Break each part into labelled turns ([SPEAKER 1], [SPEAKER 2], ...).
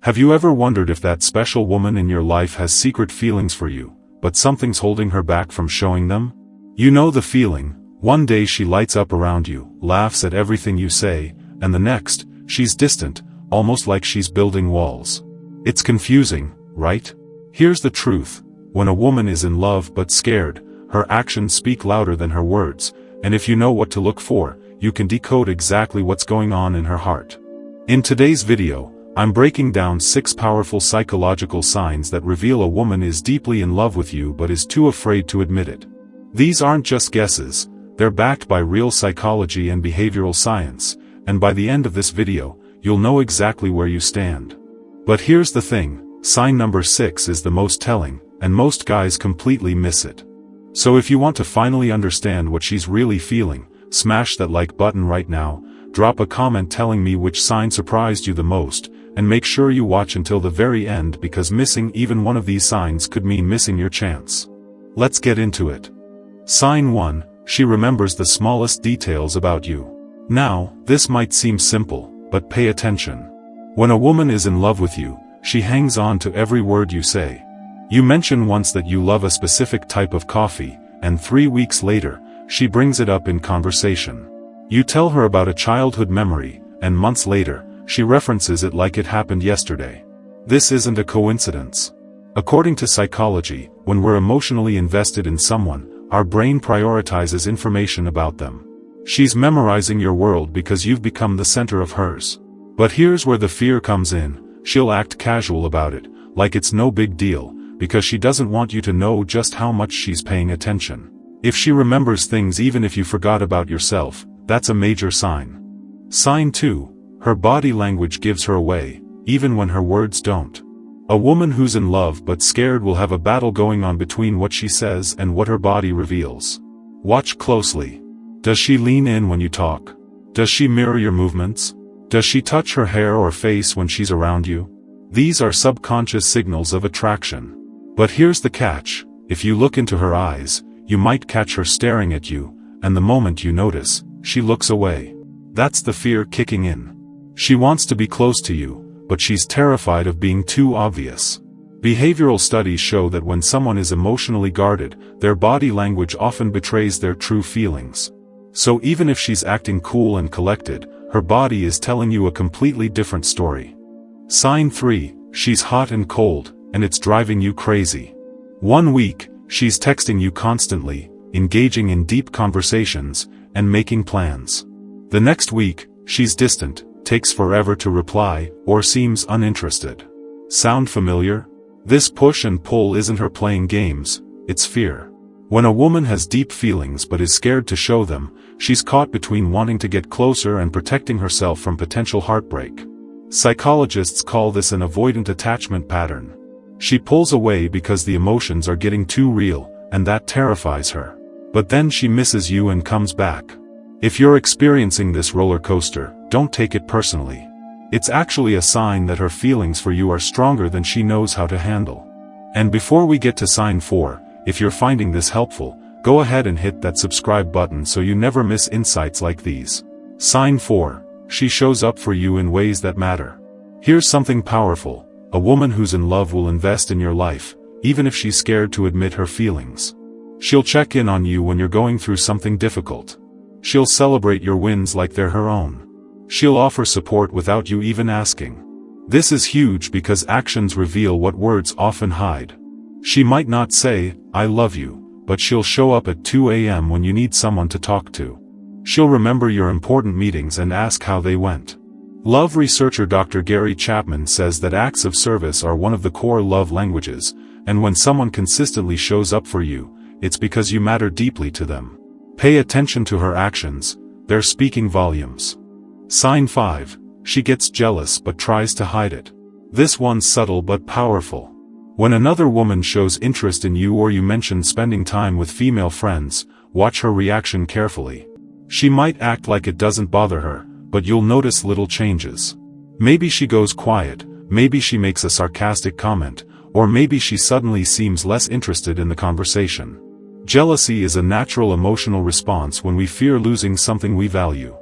[SPEAKER 1] Have you ever wondered if that special woman in your life has secret feelings for you, but something's holding her back from showing them? You know the feeling. One day she lights up around you, laughs at everything you say, and the next, she's distant, almost like she's building walls. It's confusing, right? Here's the truth. When a woman is in love but scared, her actions speak louder than her words, and if you know what to look for, you can decode exactly what's going on in her heart. In today's video, I'm breaking down 6 powerful psychological signs that reveal a woman is deeply in love with you but is too afraid to admit it. These aren't just guesses, they're backed by real psychology and behavioral science, and by the end of this video, you'll know exactly where you stand. But here's the thing, sign number 6 is the most telling, and most guys completely miss it. So if you want to finally understand what she's really feeling, smash that like button right now, drop a comment telling me which sign surprised you the most, and make sure you watch until the very end because missing even one of these signs could mean missing your chance. Let's get into it. Sign 1, she remembers the smallest details about you. Now, this might seem simple, but pay attention. When a woman is in love with you, she hangs on to every word you say. You mention once that you love a specific type of coffee, and 3 weeks later, she brings it up in conversation. You tell her about a childhood memory, and months later, she references it like it happened yesterday. This isn't a coincidence. According to psychology, when we're emotionally invested in someone, our brain prioritizes information about them. She's memorizing your world because you've become the center of hers. But here's where the fear comes in. She'll act casual about it, like it's no big deal, because she doesn't want you to know just how much she's paying attention. If she remembers things even if you forgot about yourself, that's a major sign. Sign 2. Her body language gives her away, even when her words don't. A woman who's in love but scared will have a battle going on between what she says and what her body reveals. Watch closely. Does she lean in when you talk? Does she mirror your movements? Does she touch her hair or face when she's around you? These are subconscious signals of attraction. But here's the catch. If you look into her eyes, you might catch her staring at you, and the moment you notice, she looks away. That's the fear kicking in. She wants to be close to you, but she's terrified of being too obvious. Behavioral studies show that when someone is emotionally guarded, their body language often betrays their true feelings. So even if she's acting cool and collected, her body is telling you a completely different story. Sign 3, she's hot and cold, and it's driving you crazy. 1 week, she's texting you constantly, engaging in deep conversations, and making plans. The next week, she's distant, takes forever to reply, or seems uninterested. Sound familiar? This push and pull isn't her playing games, it's fear. When a woman has deep feelings but is scared to show them, she's caught between wanting to get closer and protecting herself from potential heartbreak. Psychologists call this an avoidant attachment pattern. She pulls away because the emotions are getting too real, and that terrifies her. But then she misses you and comes back. If you're experiencing this roller coaster, don't take it personally. It's actually a sign that her feelings for you are stronger than she knows how to handle. And before we get to sign 4, if you're finding this helpful, go ahead and hit that subscribe button so you never miss insights like these. Sign 4. She shows up for you in ways that matter. Here's something powerful. A woman who's in love will invest in your life, even if she's scared to admit her feelings. She'll check in on you when you're going through something difficult. She'll celebrate your wins like they're her own. She'll offer support without you even asking. This is huge because actions reveal what words often hide. She might not say, "I love you," but she'll show up at 2 a.m. when you need someone to talk to. She'll remember your important meetings and ask how they went. Love researcher Dr. Gary Chapman says that acts of service are one of the core love languages, and when someone consistently shows up for you, it's because you matter deeply to them. Pay attention to her actions, they're speaking volumes. Sign 5, she gets jealous but tries to hide it. This one's subtle but powerful. When another woman shows interest in you or you mention spending time with female friends, watch her reaction carefully. She might act like it doesn't bother her, but you'll notice little changes. Maybe she goes quiet, maybe she makes a sarcastic comment, or maybe she suddenly seems less interested in the conversation. Jealousy is a natural emotional response when we fear losing something we value.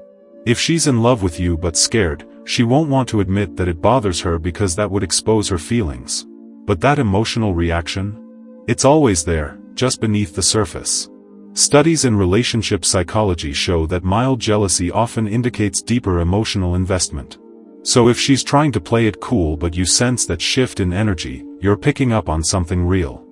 [SPEAKER 1] If she's in love with you but scared, she won't want to admit that it bothers her because that would expose her feelings. But that emotional reaction? It's always there, just beneath the surface. Studies in relationship psychology show that mild jealousy often indicates deeper emotional investment. So if she's trying to play it cool but you sense that shift in energy, you're picking up on something real.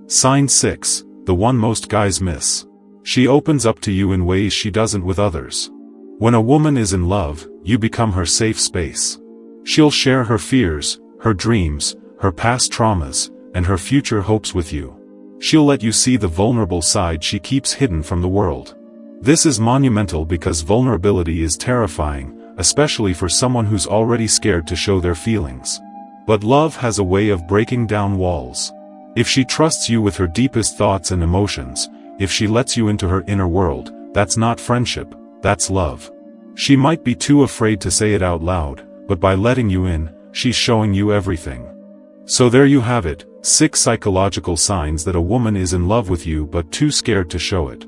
[SPEAKER 1] Sign 6, the one most guys miss. She opens up to you in ways she doesn't with others. When a woman is in love, you become her safe space. She'll share her fears, her dreams, her past traumas, and her future hopes with you. She'll let you see the vulnerable side she keeps hidden from the world. This is monumental because vulnerability is terrifying, especially for someone who's already scared to show their feelings. But love has a way of breaking down walls. If she trusts you with her deepest thoughts and emotions, if she lets you into her inner world, that's not friendship, that's love. She might be too afraid to say it out loud, but by letting you in, she's showing you everything. So there you have it, 6 psychological signs that a woman is in love with you but too scared to show it.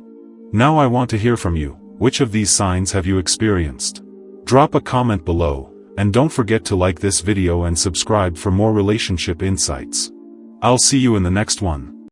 [SPEAKER 1] Now I want to hear from you. Which of these signs have you experienced? Drop a comment below, and don't forget to like this video and subscribe for more relationship insights. I'll see you in the next one.